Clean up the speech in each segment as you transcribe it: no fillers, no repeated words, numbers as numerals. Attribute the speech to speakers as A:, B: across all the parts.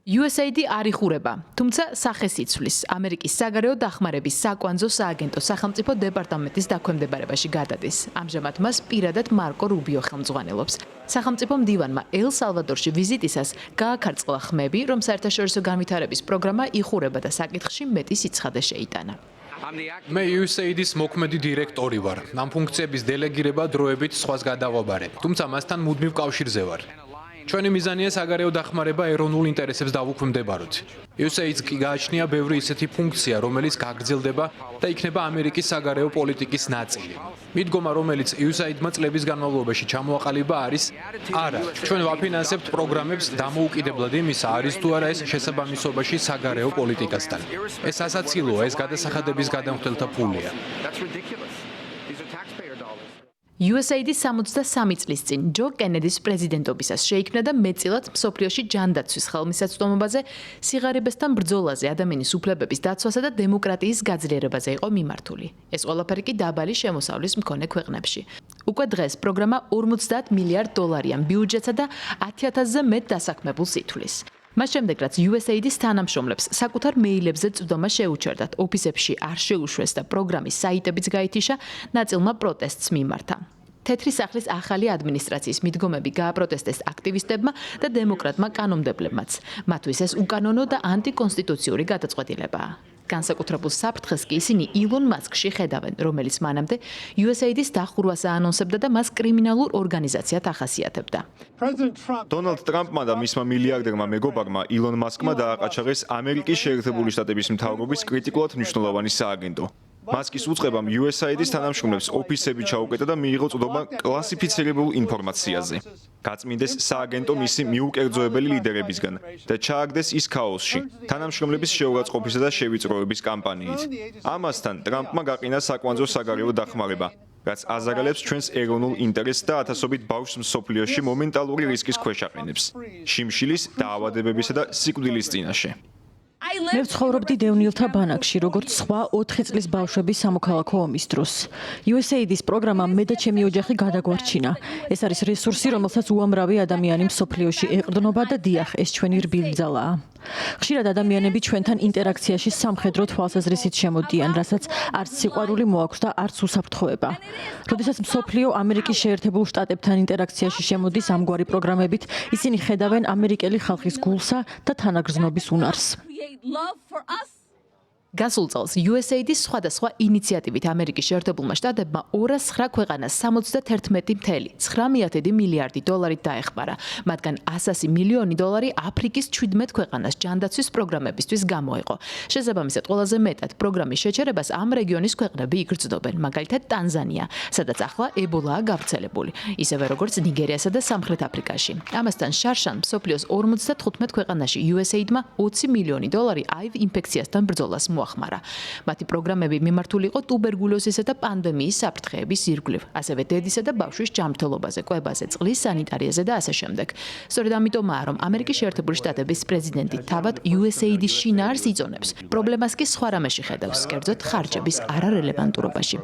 A: USAID არ იხურება, თუმცა სახეს იცვლის. ამერიკის საგარეო დახმარების საკვანძო სააგენტო სახელმწიფო დეპარტამენტის დაქვემდებარებაში გადადის. ამჟამად მას პირადად მარკო რუბიო ხელმძღვანელობს. სახელმწიფო მდივანმა ელ სალვადორში ვიზიტისას გააქარწყლა ხმები, რომ საერთაშორისო განვითარების პროგრამა იხურება და საკითხში მეტი სიცხადე შეიტანა.
B: მე USAID-ის მოქმედი დირექტორი ვარ. ამ ფუნქციების დელეგირება დროებით სხვას გადავაბარე, თუმცა მასთან მუდმივ კავშირზე ვარ. ჩვენი მიზანია საგარეო დახმარება ეროვნულ ინტერესებს დავუქვემდებაროთ. USAID-ს კი გააჩნია ბევრი ისეთი ფუნქცია, რომელიც გაგრძელდება და იქნება ამერიკის საგარეო პოლიტიკის ნაწილი. მიდგომა, რომელიც USAID-მა წლების განმავლობაში ჩამოაყალიბა, არის არა. ჩვენ ვაფინანსებთ პროგრამებს დამოუკიდებლად იმისა, არის თუ არა ეს შესაბამისობაში საგარეო პოლიტიკასთან. ეს ასაცილოა, ეს გადასახადების გადამხდელთა ფულია.
A: USAID-ის 63 წლის წინ ჯო კენედის პრეზიდენტობისას შეიქმნა და მეტწილად მსოფლიოში ჯანდაცვის ხელმისაწვდომობაზე, სიღარიბესთან ბრძოლაზე, ადამიანის უფლებების დაცვასა და დემოკრატიის გაძლიერებაზე იყო მიმართული. ეს ყველაფერი კი დაბალი შემოსავლის მქონე ქვეყნებში. უკვე დღეს პროგრამა 50 მილიარდ დოლარიან ბიუჯეტსა და 10,000-ზე მეტ დასაქმებულს ითვლის. მას შემდეგ, რაც USAID-ის თანამშრომლებს საკუთარ მეილებზე წვდომა შეუჩერდათ, ოფისებში არ შეუშვეს და პროგრამის საიტებიც გაითიშა, ნაწილმა პროტესტს მიმართა. თეთრი სახლის ახალი ადმინისტრაციის მიდგომები გააპროტესტეს აქტივისტებმა და დემოკრატმა კანონმდებლებმაც. მათთვის ეს უკანონო და ანტიკონსტიტუციური გადაწყვეტილებაა. განსაკუთრებულ საფრთხეს კი ისინი ილონ მასკში ხედავენ, რომელიც მანამდე USAID-ის დახურვას აანონსებდა და მას კრიმინალურ ორგანიზაციად ახასიათებდა.
C: დონალდ ტრამპმა და მისმა მილიარდერმა მეგობარმა ილონ მასკმა დააყაჩაღეს ამერიკის შეერთებული შტატების მთავრობის კრიტიკულად მნიშვნელოვანი სააგენტო. მასკის უწყებამ USAID-ის თანამშრომლებს ოფისები ჩაუკეტა და მიიღო წვდომა კლასიფიცირებულ ინფორმაციაზე. გაწმინდეს სააგენტო მისი მიუკერძოებელი ლიდერებისგან და ჩააგდეს ის ქაოსში, თანამშრომლების შეურაცხყოფისა და შევიწროების კამპანიით. ამასთან ტრამპმა გაყინა საკვანძო საგარეო დახმარება, რაც აზარალებს ჩვენს ეროვნულ ინტერესს და ათასობით ბავშვს მსოფლიოში მომენტალური რისკის ქვეშ აყენებს. შიმშილის, დაავადებებისა და სიკვდილის წინაშე.
D: მე ვცხოვრობდი დევნილთა ბანაკში, როგორც სხვა 4 წლის ბავშვები სამოქალაქო ომის დროს. USAID-ის პროგრამამ მე და ჩემი ოჯახი გადაგვარჩინა. ეს არის რესურსი, რომელსაც უამრავი ადამიანი მსოფლიოში ეყრდნობა და დიახ, ეს ჩვენი რბილი ბრძოლაა. ხშირად ადამიანები ჩვენთან ინტერაქციაში სამხედრო თვალსაზრისით შემოდიან, რასაც არც სიყვარული მოაქვს და არც უსაფრთხოება. როდესაც მსოფლიო ამერიკის შეერთებულ შტატებთან ინტერაქციაში შემოდის ამგვარი პროგრამებით, ისინი ხედავენ ამერიკელი ხალხის გულსა და თანაგრძნობის უნარს.
A: გასულ წელს USAID-ის სხვადასხვა ინიციატივით ამერიკის შეერთებულმა შტატებმა 209 ქვეყანას 71,9 მილიარდი დოლარით დაეხმარა. მათგან 100 მილიონი დოლარი აფრიკის 17 ქვეყანას ჯანდაცვის პროგრამებისთვის გამოიყო. შესაბამისად, ყველაზე მეტად პროგრამის შეჩერებას ამ რეგიონის ქვეყნები იგრძნობენ, მაგალითად ტანზანია, სადაც ახლა ებოლაა გავრცელებული, ისევე როგორც ნიგერიასა და სამხრეთ აფრიკაში. ამასთან შარშან მსოფლიოს 55 ქვეყანაში USAID-მა 20 მილიონი დოლარი HIV ინფექციასთან ბრძოლას მოახმარა. მათი პროგრამები მიმართული იყო ტუბერკულოზისა და პანდემიის საფრთხეების ირგვლივ, ასევე დედისა და ბავშვის ჯანმრთელობაზე, კვებაზე, წყლის სანიტარიაზე და ასე შემდეგ. სწორედ ამიტომაა, რომ ამერიკის შეერთებული შტატების პრეზიდენტი თავად USAID-ის შინაარს იწონებს. პრობლემას კი სხვა რამეში ხედავს, კერძოდ ხარჯების არარელევანტურობაში.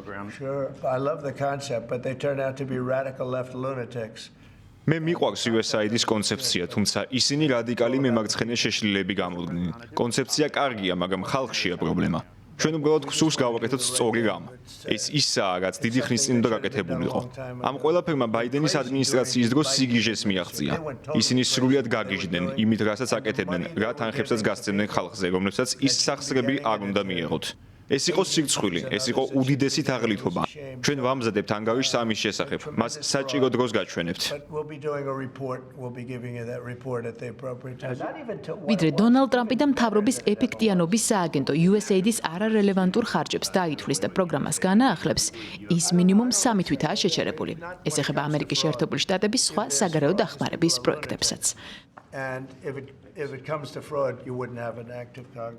C: მე მიყვარს USAID-ის კონცეფცია, თუმცა ისინი რადიკალი მემარცხენე შეშლილები გამოდგნენ. კონცეფცია კარგია, მაგრამ ხალხშია პრობლემა. ჩვენ უბრალოდ გსურს გავაკეთოთ სწორი რამ. ეს ისაა, რაც დიდი ხნის წინ უნდა გაკეთებულიყო. ამ ყველაფერმა ბაიდენის ადმინისტრაციის დროს სიგიჟეს მიაღწია. ისინი სრულად გაგიჟდნენ იმით, რასაც აკეთებდნენ, რა თანხებსაც გასცემდნენ ხალხზე, რომლებსაც ის სახსრები არ უნდა მიეღოთ. ეს იყო სირცხვილი, ეს იყო უდიდესი თაღლითობა. ჩვენ ვამზადებთ ანგარიშს ამის შესახებ, მას საჭირო დროს გაჩვენებთ.
A: ვიდრე დონალდ ტრამპი და მთავრობის ეფექტიანობის სააგენტო USAID-ის არარელევანტურ ხარჯებს დაითვლის და პროგრამას განაახლებს, ის მინიმუმ 3 თვითაა შეჩერებული. ეს ეხება ამერიკის შეერთებული შტატების სხვა საგარეო დახმარების პროექტებსაც.